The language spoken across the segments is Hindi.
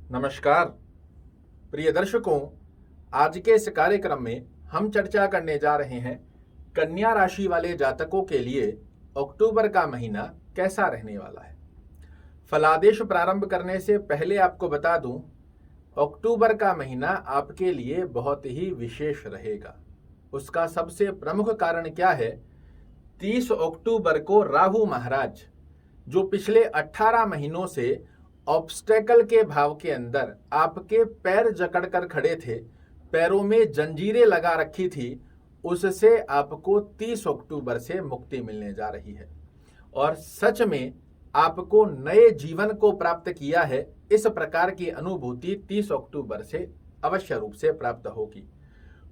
नमस्कार प्रिय दर्शकों, आज के इस कार्यक्रम में हम चर्चा करने जा रहे हैं कन्या राशि वाले जातकों के लिए अक्टूबर का महीना कैसा रहने वाला है। फलादेश प्रारंभ करने से पहले आपको बता दूं, अक्टूबर का महीना आपके लिए बहुत ही विशेष रहेगा। उसका सबसे प्रमुख कारण क्या है? 30 अक्टूबर को राहु महाराज, जो पिछले 18 महीनों से ऑब्स्टेकल के भाव के अंदर आपके पैर जकड़ कर खड़े थे, पैरों में जंजीरें लगा रखी थी, उससे आपको 30 अक्टूबर से मुक्ति मिलने जा रही है और सच में आपको नए जीवन को प्राप्त किया है, इस प्रकार की अनुभूति 30 अक्टूबर से अवश्य रूप से प्राप्त होगी।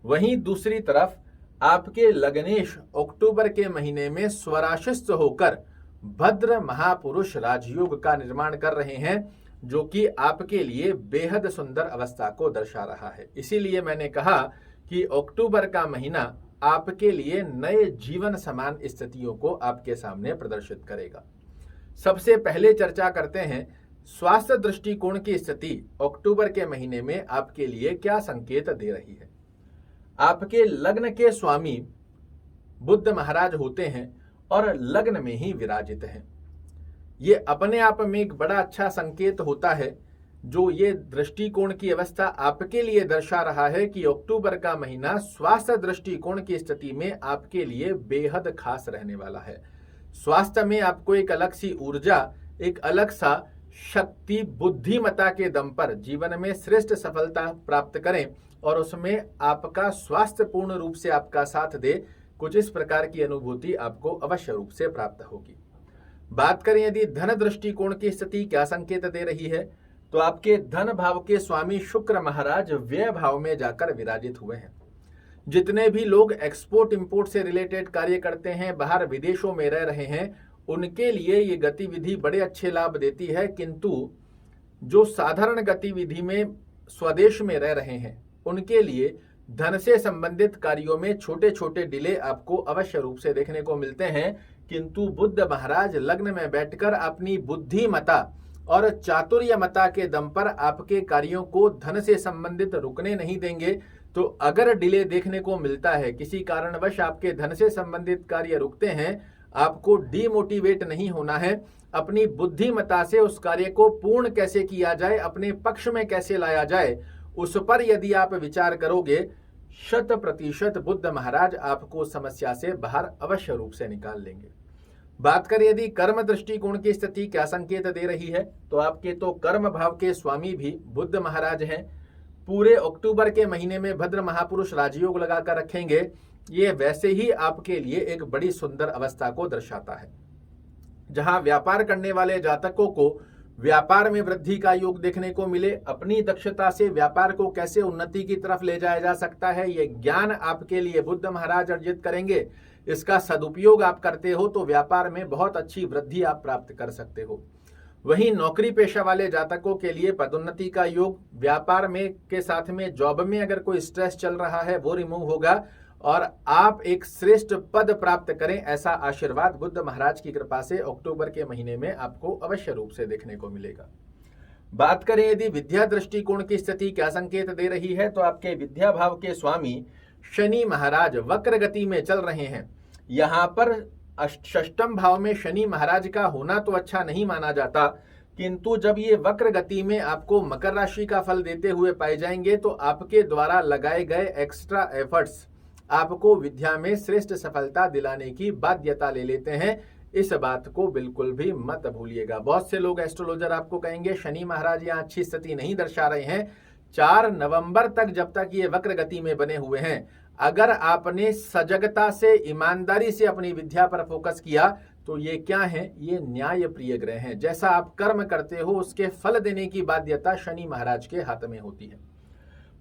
वहीं दूसरी तरफ आपके लग्नेश अक्टूबर के महीने में स्वराशिस्त होकर भद्र महापुरुष राजयोग का निर्माण कर रहे हैं, जो कि आपके लिए बेहद सुंदर अवस्था को दर्शा रहा है। इसीलिए मैंने कहा कि अक्टूबर का महीना आपके लिए नए जीवन समान स्थितियों को आपके सामने प्रदर्शित करेगा। सबसे पहले चर्चा करते हैं स्वास्थ्य दृष्टिकोण की स्थिति अक्टूबर के महीने में आपके लिए क्या संकेत दे रही है। आपके लग्न के स्वामी बुध महाराज होते हैं और लग्न में ही विराजित हैं। ये अपने आप में एक बड़ा अच्छा संकेत होता है, जो ये दृष्टिकोण की अवस्था आपके लिए दर्शा रहा है कि अक्टूबर का महीना स्वास्थ्य दृष्टिकोण की स्थिति में आपके लिए बेहद खास रहने वाला है। स्वास्थ्य में आपको एक अलग सी ऊर्जा, एक अलग सा शक्ति, बुद्धिमता के दम पर जीवन में श्रेष्ठ सफलता प्राप्त करें और उसमें आपका स्वास्थ्य पूर्ण रूप से आपका साथ दे, कुछ इस प्रकार की अनुभूति आपको अवश्य रूप से प्राप्त होगी। बात करें यदि धन दृष्टिकोण की स्थिति क्या संकेत दे रही है, तो आपके धन भाव के स्वामी शुक्र महाराज व्यय भाव में जाकर विराजित हुए हैं। जितने भी लोग एक्सपोर्ट इंपोर्ट से रिलेटेड कार्य करते हैं, बाहर विदेशों में रह रहे हैं, उनके लिए ये गतिविधि बड़े अच्छे लाभ देती है, किंतु जो साधारण गतिविधि में स्वदेश में रह रहे हैं, उनके लिए धन से संबंधित कार्यों में छोटे छोटे डिले आपको अवश्य रूप से देखने को मिलते हैं। किंतु बुध महाराज लग्न में बैठकर अपनी बुद्धिमता और चातुर्यमता के दम पर आपके कार्यों को धन से संबंधित रुकने नहीं देंगे। तो अगर डिले देखने को मिलता है, किसी कारणवश आपके धन से संबंधित कार्य रुकते हैं, आपको डीमोटिवेट नहीं होना है। अपनी बुद्धिमता से उस कार्य को पूर्ण कैसे किया जाए, अपने पक्ष में कैसे लाया जाए, उस पर यदि आप विचार करोगे, 100% बुध महाराज आपको समस्या से बाहर अवश्य रूप से निकाल लेंगे। बात करें यदि कर्म दृष्टिकोण की स्थिति क्या संकेत दे रही है, तो आपके तो कर्म भाव के स्वामी भी बुध महाराज हैं। पूरे अक्टूबर के महीने में भद्र महापुरुष राजयोग लगाकर रखेंगे। ये वैसे ही आपके लिए एक बड़ी सुंदर अवस्था को दर्शाता है। जहां व्यापार करने वाले जातकों को व्यापार में वृद्धि का योग देखने को मिले, अपनी दक्षता से व्यापार को कैसे उन्नति की तरफ ले जाया जा सकता है, ये ज्ञान आपके लिए बुध महाराज अर्जित करेंगे। इसका सदुपयोग आप करते हो तो व्यापार में बहुत अच्छी वृद्धि आप प्राप्त कर सकते हो। वहीं नौकरी पेशा वाले जातकों के लिए पदोन्नति का योग, व्यापार में के साथ में जॉब में अगर कोई स्ट्रेस चल रहा है वो रिमूव होगा और आप एक श्रेष्ठ पद प्राप्त करें, ऐसा आशीर्वाद बुध महाराज की कृपा से अक्टूबर के महीने में आपको अवश्य रूप से देखने को मिलेगा। बात करें यदि विद्या दृष्टिकोण की स्थिति क्या संकेत दे रही है, तो आपके विद्या भाव के स्वामी शनि महाराज वक्र गति में चल रहे हैं। यहाँ पर षष्टम भाव में शनि महाराज का होना तो अच्छा नहीं माना जाता, किंतु जब ये वक्र गति में आपको मकर राशि का फल देते हुए पाए जाएंगे, तो आपके द्वारा लगाए गए एक्स्ट्रा एफर्ट्स आपको विद्या में श्रेष्ठ सफलता दिलाने की बाध्यता ले लेते हैं। इस बात को बिल्कुल भी मत भूलिएगा। बहुत से लोग एस्ट्रोलॉजर आपको कहेंगे शनि महाराज यहाँ अच्छी स्थिति नहीं दर्शा रहे हैं। 4 नवंबर तक, जब तक ये वक्र गति में बने हुए हैं, अगर आपने सजगता से, ईमानदारी से अपनी विद्या पर फोकस किया, तो ये क्या है, ये न्याय प्रिय ग्रह हैं। जैसा आप कर्म करते हो उसके फल देने की बाध्यता शनि महाराज के हाथ में होती है।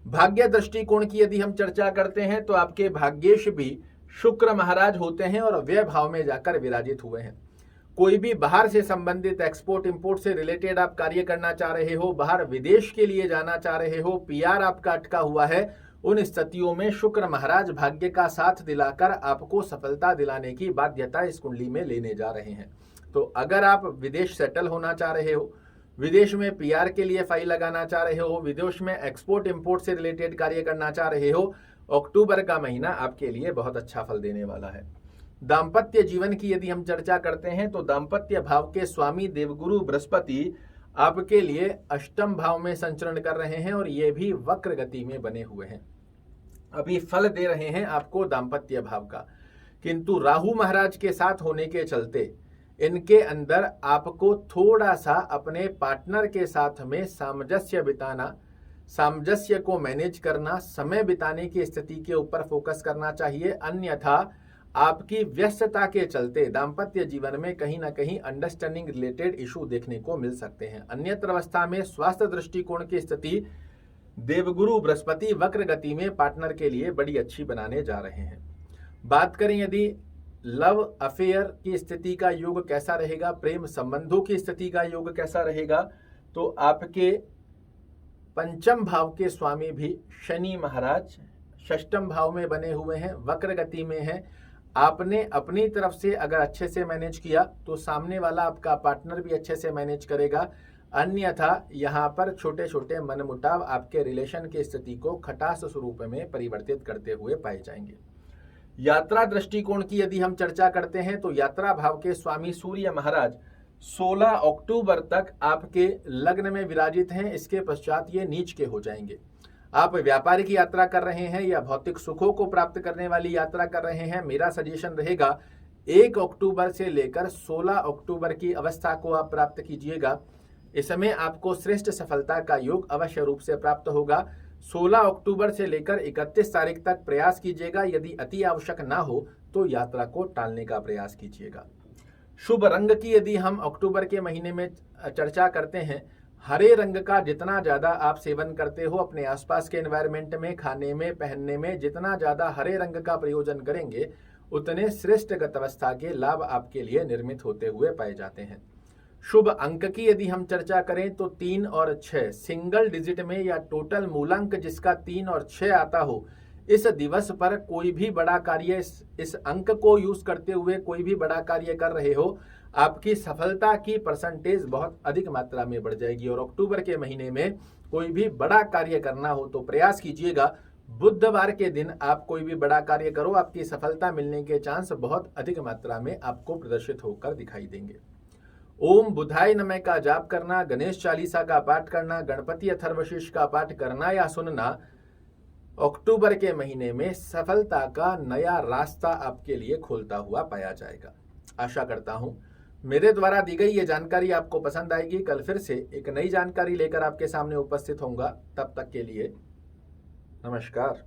भाग्य दृष्टिकोण की यदि हम चर्चा करते हैं, तो आपके भाग्येश भी शुक्र महाराज होते हैं और व्यय भाव में जाकर विराजित हुए हैं। कोई भी बाहर से संबंधित एक्सपोर्ट इंपोर्ट से रिलेटेड आप कार्य करना चाह रहे हो, बाहर विदेश के लिए जाना चाह रहे हो, पीआर आपका अटका हुआ है, उन स्थितियों में शुक्र महाराज भाग्य का साथ दिलाकर आपको सफलता दिलाने की बाध्यता इस कुंडली में लेने जा रहे हैं। तो अगर आप विदेश सेटल होना चाह रहे हो, विदेश में पीआर के लिए फाइल लगाना चाह रहे हो, विदेश में एक्सपोर्ट इंपोर्ट से रिलेटेड कार्य करना चाह रहे हो, अक्टूबर का महीना आपके लिए बहुत अच्छा फल देने वाला है। दाम्पत्य जीवन की यदि हम चर्चा करते हैं तो दाम्पत्य भाव के स्वामी देवगुरु बृहस्पति आपके लिए अष्टम भाव में संचरण कर रहे हैं और ये भी वक्र गति में बने हुए हैं। अभी फल दे रहे हैं आपको दाम्पत्य भाव का, किंतु राहु महाराज के साथ होने के चलते इनके अंदर आपको थोड़ा सा अपने पार्टनर के साथ में सामंजस्य बिताना, सामंजस्य को मैनेज करना, समय बिताने की स्थिति के ऊपर फोकस करना चाहिए। अन्यथा आपकी व्यस्तता के चलते दाम्पत्य जीवन में कहीं ना कहीं अंडरस्टैंडिंग रिलेटेड इशू देखने को मिल सकते हैं। अन्यत्र अवस्था में स्वास्थ्य दृष्टिकोण की स्थिति देवगुरु बृहस्पति वक्र गति में पार्टनर के लिए बड़ी अच्छी बनाने जा रहे हैं। बात करें यदि लव अफेयर की स्थिति का योग कैसा रहेगा, प्रेम संबंधों की स्थिति का योग कैसा रहेगा, तो आपके पंचम भाव के स्वामी भी शनि महाराज षष्टम भाव में बने हुए हैं, वक्र गति में हैं। आपने अपनी तरफ से अगर अच्छे से मैनेज किया तो सामने वाला आपका पार्टनर भी अच्छे से मैनेज करेगा। अन्यथा यहाँ पर छोटे छोटे मनमुटाव आपके रिलेशन की स्थिति को खटास स्वरूप में परिवर्तित करते हुए पाए जाएंगे। यात्रा दृष्टिकोण की यदि हम चर्चा करते हैं तो यात्रा भाव के स्वामी सूर्य महाराज 16 अक्टूबर तक आपके लग्न में विराजित हैं। इसके पश्चात ये नीच के हो जाएंगे। आप व्यापारिक यात्रा कर रहे हैं या भौतिक सुखों को प्राप्त करने वाली यात्रा कर रहे हैं, मेरा सजेशन रहेगा 1 अक्टूबर से लेकर 16 अक्टूबर की अवस्था को आप प्राप्त कीजिएगा। इस समय आपको श्रेष्ठ सफलता का योग अवश्य रूप से प्राप्त होगा। 16 अक्टूबर से लेकर 31 तारीख तक प्रयास कीजिएगा। यदि अति आवश्यक ना हो तो यात्रा को टालने का प्रयास कीजिएगा। शुभ रंग की यदि हम अक्टूबर के महीने में चर्चा करते हैं, हरे रंग का जितना ज्यादा आप सेवन करते हो अपने आसपास के एनवायरनमेंट में, खाने में, पहनने में, जितना ज्यादा हरे रंग का प्रयोजन करेंगे उतने श्रेष्ठ गत अवस्था के लाभ आपके लिए निर्मित होते हुए पाए जाते हैं। शुभ अंक की यदि हम चर्चा करें तो 3 और 6 सिंगल डिजिट में या टोटल मूलांक जिसका 3 और 6 आता हो, इस दिवस पर कोई भी बड़ा कार्य इस अंक को यूज करते हुए कोई भी बड़ा कार्य कर रहे हो, आपकी सफलता की परसेंटेज बहुत अधिक मात्रा में बढ़ जाएगी। और अक्टूबर के महीने में कोई भी बड़ा कार्य करना हो तो प्रयास कीजिएगा बुधवार के दिन आप कोई भी बड़ा कार्य करो, आपकी सफलता मिलने के चांस बहुत अधिक मात्रा में आपको प्रदर्शित होकर दिखाई देंगे। ओम बुधाय नमः का जाप करना, गणेश चालीसा का पाठ करना, गणपति अथर्वशीष का पाठ करना या सुनना अक्टूबर के महीने में सफलता का नया रास्ता आपके लिए खोलता हुआ पाया जाएगा। आशा करता हूं मेरे द्वारा दी गई ये जानकारी आपको पसंद आएगी। कल फिर से एक नई जानकारी लेकर आपके सामने उपस्थित होऊंगा। तब तक के लिए नमस्कार।